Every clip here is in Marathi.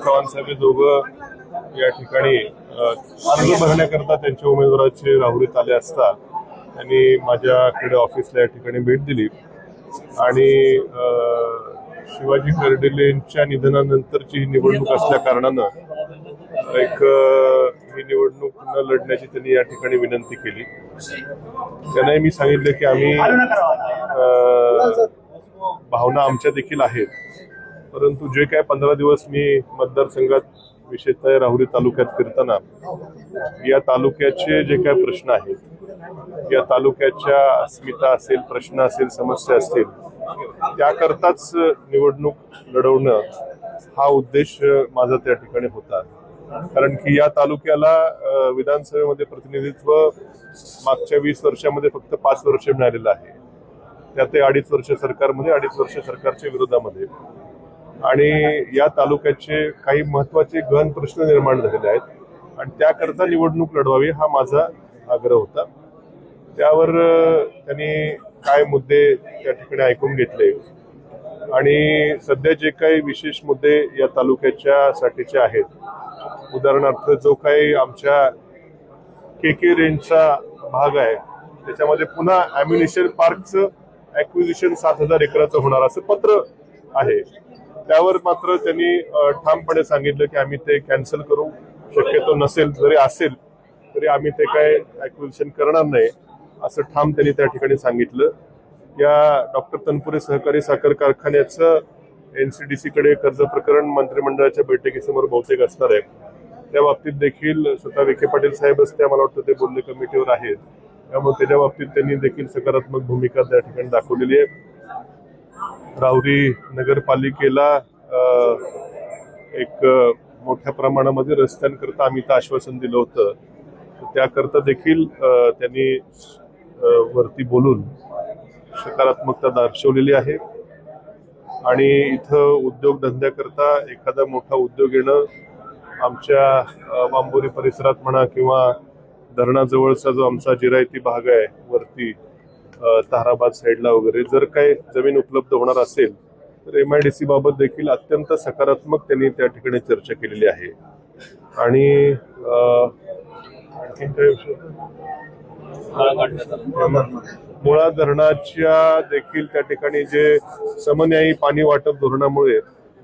चव्हाण साहेब दोघं या ठिकाणी अर्ज भरण्याकरता त्यांच्या उमेदवाराचे राहुरीत आले असता त्यांनी माझ्याकडे ऑफिसला या ठिकाणी भेट दिली आणि शिवाजी कर्डिलेंच्या निधनानंतरची ही निवडणूक असल्या कारणानं ही निवडणूक न लढण्याची त्यांनी या ठिकाणी विनंती केली. त्यांनाही मी सांगितलं की आम्ही भावना आमच्या देखील आहेत, परंतु जे काय 15 दिवस मी मतदारसंघात विशेषतः राहुरी तालुक्यात फिरताना या तालुक्याचे जे काय प्रश्न आहेत, या तालुक्याच्या अस्मिता असेल, प्रश्न असेल, समस्या असतील, त्याकरताच निवडणूक लढवणं हा उद्देश माझा त्या ठिकाणी होता. कारण की या तालुक्याला विधानसभेमध्ये प्रतिनिधित्व मागच्या 20 वर्षामध्ये फक्त 5 वर्ष मिळालेलं आहे. त्यात 2.5 वर्ष सरकारमध्ये, 2.5 वर्ष सरकारच्या विरोधामध्ये, आणि या तालुक्याचे काही महत्वाचे गहन प्रश्न निर्माण झालेले आहेत आणि त्याकरता निवडणूक लढवावी हा माझा आग्रह होता. त्यावर त्यांनी काय मुद्दे त्या ठिकाणी ऐकून घेतले आणि सध्या जे काही विशेष मुद्दे या तालुक्याच्या साठीचे आहेत, उदाहरणार्थ जो काही आमच्या KK रेंजचा भाग आहे त्याच्यामध्ये पुन्हा ॲम्युनिशन पार्कचं ॲक्विजिशन 7,000 एकराचं होणार असं पत्र आहे. त्यावर मात्र त्यांनी ठामपणे सांगितलं की आम्ही ते कॅन्सल करू, शक्यतो नसेल, जरी असेल तरी आम्ही ते काय ॲक्विजिशन करणार नाही असं ठाम त्यांनी त्या ठिकाणी सांगितलं. या डॉक्टर तनपुरे सहकारी साखर कारखान्याचं NCDC कडे कर्ज प्रकरण मंत्रिमंडळाच्या बैठकीसमोर बहुतेक असणार आहे. त्या बाबतीत देखील स्वतः विखे पाटील साहेबच त्या मला वाटतं ते बोलणे कमिटीवर आहेत, त्यामुळे त्याच्या बाबतीत त्यांनी देखील सकारात्मक भूमिका त्या ठिकाणी दाखवलेली आहे. राहुरी नगरपालिकेला एक मोठ्या प्रमाणामध्ये रस्त्यांकरता आम्ही तर आश्वासन दिलं होतं, त्याकरता देखील त्यांनी वरती बोलून सकारात्मकता दर्शवलेली आहे. आणि इथं उद्योगधंद्याकरता एखादा मोठा उद्योग येणं आमच्या बांबोरी परिसरात म्हणा किंवा धरणाजवळचा जो आमचा जिरायती भाग आहे वरती ताराबाद साईडला वगैरे, जर काही जमीन उपलब्ध होणार असेल तर MIDC बाबत देखील अत्यंत सकारात्मक त्यांनी त्या ठिकाणी चर्चा केलेली आहे. आणि आणखीन काय विषय, मुळा धरणाच्या देखील त्या ठिकाणी जे समन्यायी पाणी वाटप धोरणामुळे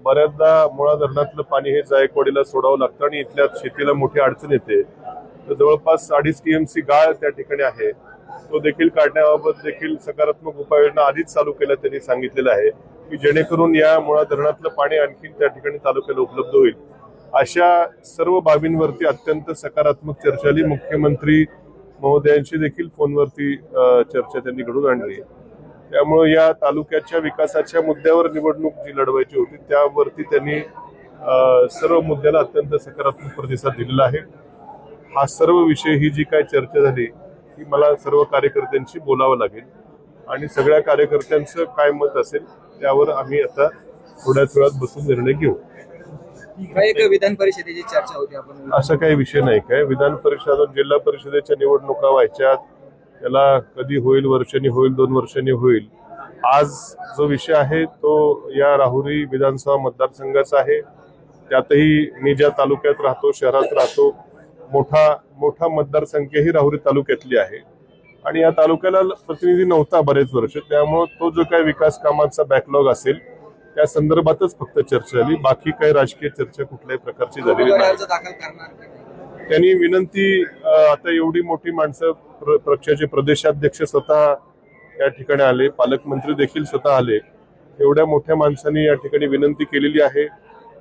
बऱ्याचदा मुळा धरणातलं पाणी हे जायकवाडीला सोडावं लागतं आणि इथल्या शेतीला मोठी अडचण येते. तर जवळपास 2.5 TMC गाळ त्या ठिकाणी आहे, तो देखील काढण्याबाबत देखील सकारात्मक उपाययोजना आधीच चालू केल्या त्यांनी सांगितलेलं आहे की जेणेकरून या मुळा धरणातलं पाणी आणखी त्या ठिकाणी तालुक्याला उपलब्ध होईल. अशा सर्व बाबींवरती अत्यंत सकारात्मक चर्चा झाली. मुख्यमंत्री महोदयांशी देखील फोनवरती चर्चा त्यांनी घडून आणली. त्यामुळे या तालुक्याच्या विकासाच्या मुद्द्यावर निवडणूक जी लढवायची होती त्यावरती त्यांनी सर्व मुद्द्याला अत्यंत सकारात्मक प्रतिसाद दिलेला आहे. हा सर्व विषय ही जी काय चर्चा झाली ती मला सर्व कार्यकर्त्यांशी बोलावं लागेल आणि सगळ्या कार्यकर्त्यांचं काय मत असेल त्यावर आम्ही आता थोड्याच वेळात बसून निर्णय घेऊ. विधान परिषदेची चर्चा होती, आपण असा काही विषय नाही. काय विधान परिषद, जिल्हा परिषदेच्या निवडणुका व्हायच्यात, त्याला कधी होईल, वर्षांनी होईल, 2 वर्षांनी होईल. आज जो विषय आहे तो या राहुरी विधानसभा मतदारसंघाचा आहे. त्यातही मी ज्या तालुक्यात राहतो, शहरात राहतो, मोठा मतदारसंख्या ही राहुरी तालुक्यातली आहे आणि या तालुक्याला प्रतिनिधी नव्हता बरेच वर्ष, त्यामुळे तो जो काही विकास कामांचा बॅकलॉग असेल त्या संदर्भातच फक्त चर्चा झाली. बाकी काही राजकीय चर्चा कुठल्याही प्रकारची झालेली नाही. त्यांनी विनंती, आता एवढी मोठी माणसं, पक्षाचे प्रदेशाध्यक्ष स्वतः या ठिकाणी आले, पालकमंत्री देखील स्वतः आले, एवढ्या मोठ्या माणसांनी या ठिकाणी विनंती केलेली आहे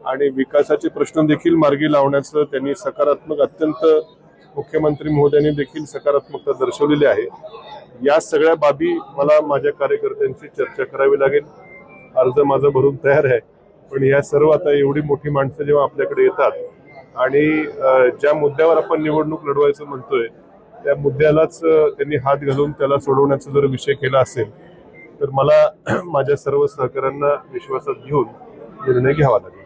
आणि विकासाचे प्रश्न देखील मार्गी लावण्याचं त्यांनी सकारात्मक, अत्यंत मुख्यमंत्री महोदयांनी देखील सकारात्मकता दर्शवलेली आहे. या सगळ्या बाबी मला माझ्या कार्यकर्त्यांची चर्चा करावी लागेल. अर्ज माझा भरून तयार आहे, पण या सर्व आता एवढी मोठी माणसं जेव्हा आपल्याकडे येतात आणि ज्या मुद्द्यावर आपण निवडणूक लढवायचं म्हणतोय त्या मुद्द्यालाच त्यांनी हात घालून त्याला सोडवण्याचा जर विषय केला असेल तर मला माझ्या सर्व सहकाऱ्यांना विश्वासात घेऊन निर्णय घ्यावा लागेल.